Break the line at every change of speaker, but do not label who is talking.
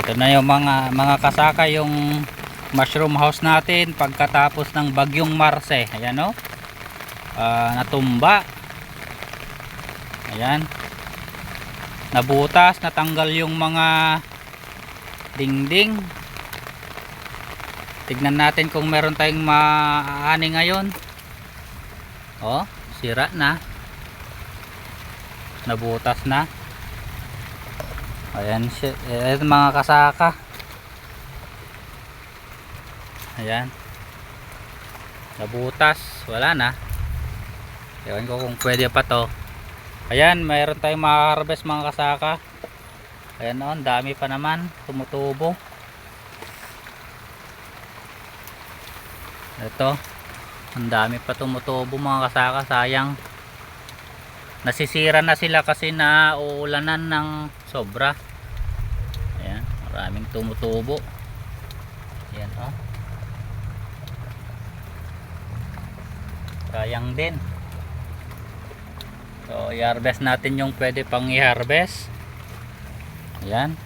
Ito na yung mga kasaka, yung mushroom house natin pagkatapos ng bagyong Marce. Ayan o. Natumba. Ayan. Nabutas, natanggal yung mga dingding. Tignan natin kung meron tayong maaani ngayon. Oh, sira na. Nabutas na. Ayan, ayan mga kasaka. Ayan. Nabutas, wala na. Ewan ko kung pwede pa to. Ayan, mayroon tayong maka-harvest mga kasaka. Ayan o, ang dami pa naman tumutubo. Ito, ang dami pa tumutubo mga kasaka. Sayang, nasisira na sila kasi na uulanan ng sobra. Ayan, maraming tumutubo. Ayan o, sayang din. So i-harvest natin yung pwede pang i-harvest. Ayan.